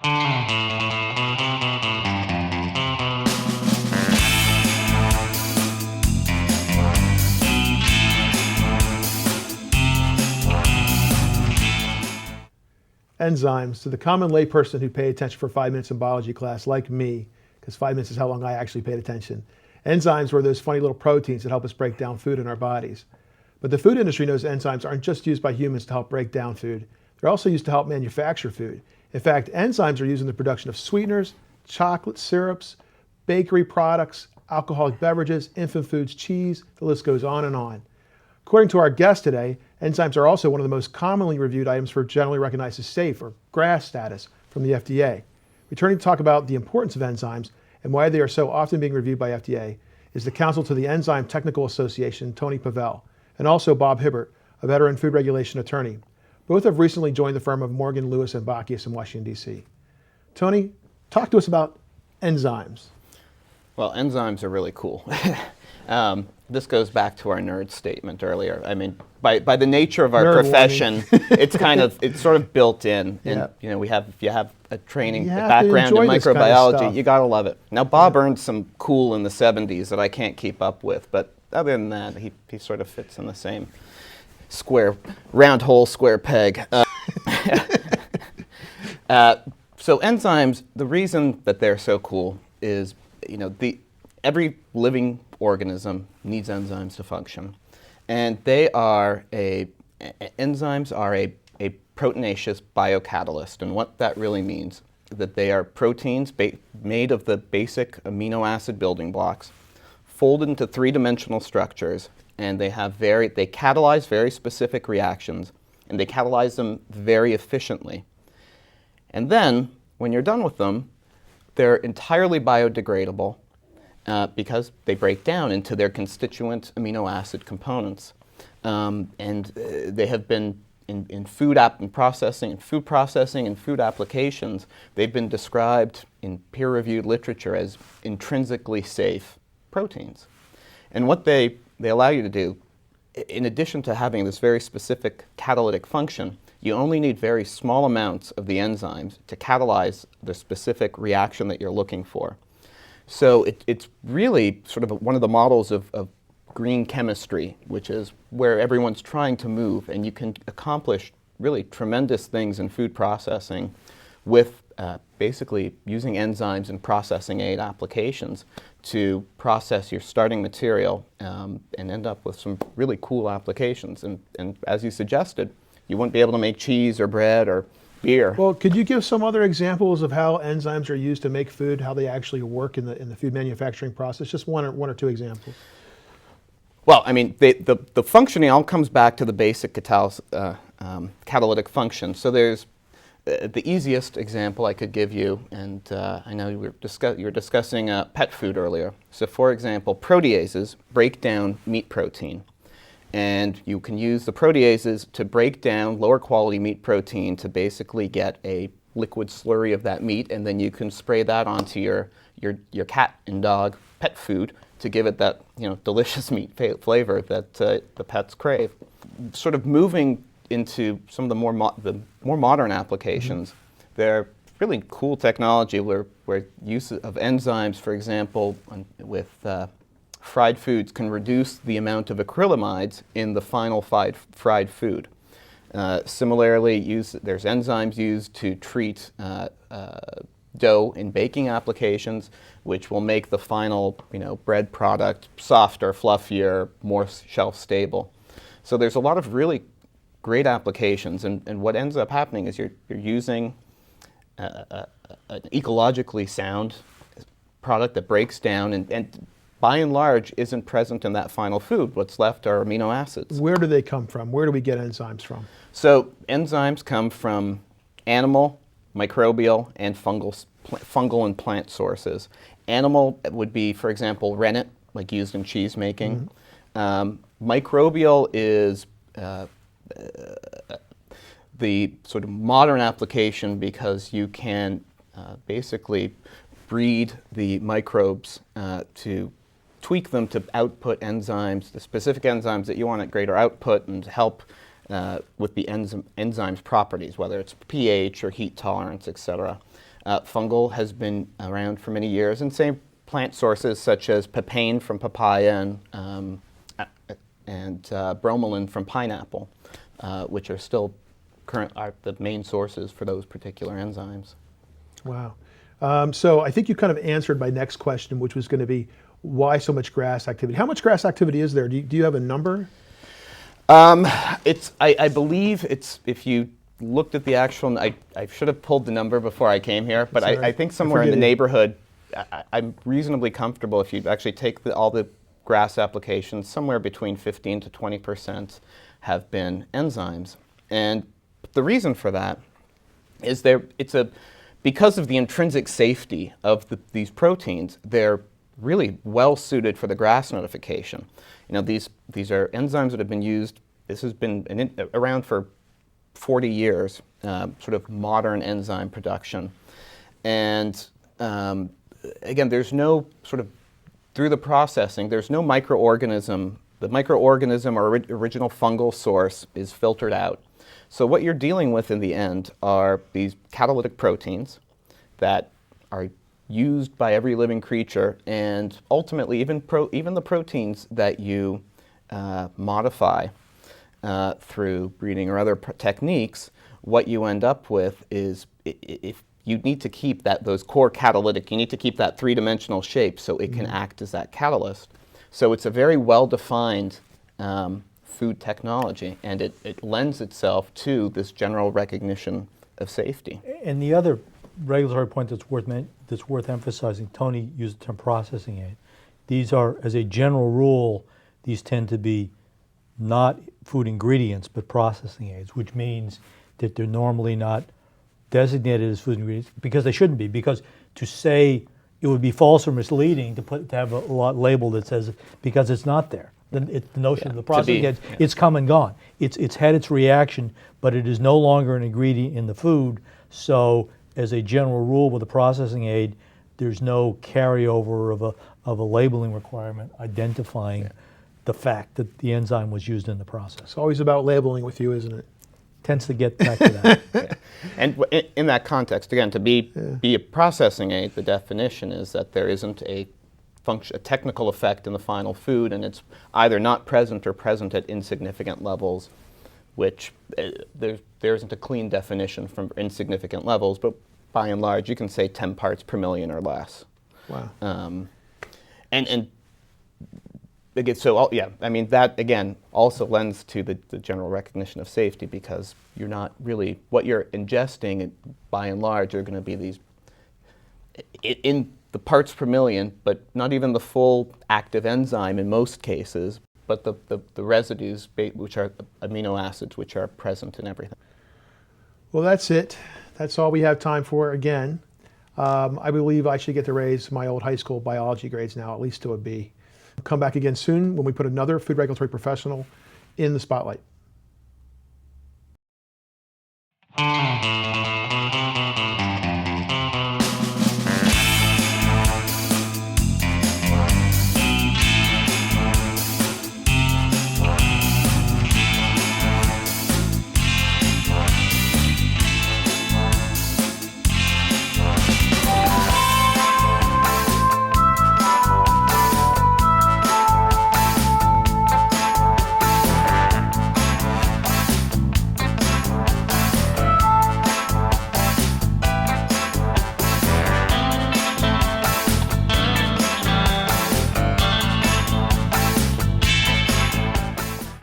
Enzymes. To the common layperson who paid attention for 5 minutes in biology class, like me, because 5 minutes is how long I actually paid attention, enzymes were those funny little proteins that help us break down food in our bodies. But the food industry knows enzymes aren't just used by humans to help break down food. They're also used to help manufacture food. In fact, enzymes are used in the production of sweeteners, chocolate syrups, bakery products, alcoholic beverages, infant foods, cheese, the list goes on and on. According to our guest today, enzymes are also one of the most commonly reviewed items for generally recognized as safe or GRAS status from the FDA. Returning to talk about the importance of enzymes and why they are so often being reviewed by FDA is the counsel to the Enzyme Technical Association, Tony Pavel, and also Bob Hibbert, a veteran food regulation attorney. Both have recently joined the firm of Morgan, Lewis, and Bacchius in Washington, D.C. Tony, talk to us about enzymes. Well, enzymes are really cool. This goes back to our nerd statement earlier. I mean, by the nature of our Nerd profession, it's sort of built in. And Yeah. if you have a training You a have to background in enjoy this kind of microbiology, stuff. you gotta love it. Now, Bob earned some cool in the 70s that I can't keep up with, but other than that, he sort of fits in the same round hole, square peg. So enzymes, the reason that they're so cool is, every living organism needs enzymes to function, and enzymes are a proteinaceous biocatalyst, and what that really means is that they are proteins made of the basic amino acid building blocks, folded into three-dimensional structures, and they catalyze very specific reactions, and they catalyze them very efficiently. And then, when you're done with them, they're entirely biodegradable because they break down into their constituent amino acid components. They have been in food processing and food applications, they've been described in peer-reviewed literature as intrinsically safe proteins. And what they allow you to do, in addition to having this very specific catalytic function, you only need very small amounts of the enzymes to catalyze the specific reaction that you're looking for. So it's really sort of one of the models of green chemistry, which is where everyone's trying to move, and you can accomplish really tremendous things in food processing with basically using enzymes and processing aid applications to process your starting material and end up with some really cool applications. And as you suggested, you wouldn't be able to make cheese or bread or beer. Well, could you give some other examples of how enzymes are used to make food, how they actually work in the food manufacturing process? Just one or two examples. Well, I mean, the functioning all comes back to the basic catalytic function. So there's the easiest example I could give you, and I know you were discussing pet food earlier. So for example, proteases break down meat protein. And you can use the proteases to break down lower quality meat protein to basically get a liquid slurry of that meat, and then you can spray that onto your cat and dog pet food to give it that delicious meat flavor that the pets crave. Sort of moving into some of the more modern applications, they're really cool technology where use of enzymes, for example, with fried foods can reduce the amount of acrylamides in the final fried food. Similarly, there's enzymes used to treat dough in baking applications, which will make the final bread product softer, fluffier, more shelf stable. So there's a lot of really great applications, and what ends up happening is you're using an ecologically sound product that breaks down and by and large isn't present in that final food. What's left are amino acids. Where do they come from? Where do we get enzymes from? So enzymes come from animal, microbial, and fungal and plant sources. Animal would be, for example, rennet, like used in cheese making. Microbial is the sort of modern application because you can basically breed the microbes to tweak them to output enzymes, the specific enzymes that you want at greater output, and help with the enzyme's properties, whether it's pH or heat tolerance, etc. Fungal has been around for many years, and same plant sources such as papain from papaya and bromelain from pineapple, which are still are the main sources for those particular enzymes. Wow. So I think you kind of answered my next question, which was going to be why so much grass activity? How much grass activity is there? Do you have a number? I believe it's, if you looked at the actual, I should have pulled the number before I came here, but I think somewhere in the neighborhood, I'm reasonably comfortable if you actually take all the grass applications, somewhere between 15 to 20% have been enzymes. And the reason for that is because of the intrinsic safety of these proteins, they're really well suited for the grass notification. You know, these are enzymes that have been used, this has been around for 40 years, sort of modern enzyme production. And again, there's no sort of, through the processing, there's no microorganism. The microorganism or original fungal source is filtered out. So what you're dealing with in the end are these catalytic proteins that are used by every living creature, and ultimately even the proteins that you modify through breeding or other techniques. What you end up with is, if you need to keep those core catalytic, you need to keep that three-dimensional shape so it can act as that catalyst. So it's a very well-defined food technology, and it lends itself to this general recognition of safety. And the other regulatory point that's worth emphasizing, Tony used the term processing aid. These are, as a general rule, these tend to be not food ingredients but processing aids, which means that they're normally not designated as food ingredients, because they shouldn't be, because to say it would be false or misleading to have a label that says, because it's not there. The notion of the processing aids, it's come and gone. It's had its reaction, but it is no longer an ingredient in the food. So as a general rule with a processing aid, there's no carryover of a labeling requirement identifying the fact that the enzyme was used in the process. It's always about labeling with you, isn't it? Tends to get back to that. And in that context, again, to be a processing aid, the definition is that there isn't a technical effect in the final food, and it's either not present or present at insignificant levels, which there isn't a clean definition from insignificant levels, but by and large, you can say 10 parts per million or less. Wow. And again, so yeah, I mean, that again also lends to the general recognition of safety, because you're not really, what you're ingesting by and large are going to be these in the parts per million, but not even the full active enzyme in most cases, but the residues, which are amino acids, which are present in everything. Well, that's it. That's all we have time for again. I believe I should get to raise my old high school biology grades now, at least to a B. Come back again soon when we put another food regulatory professional in the spotlight.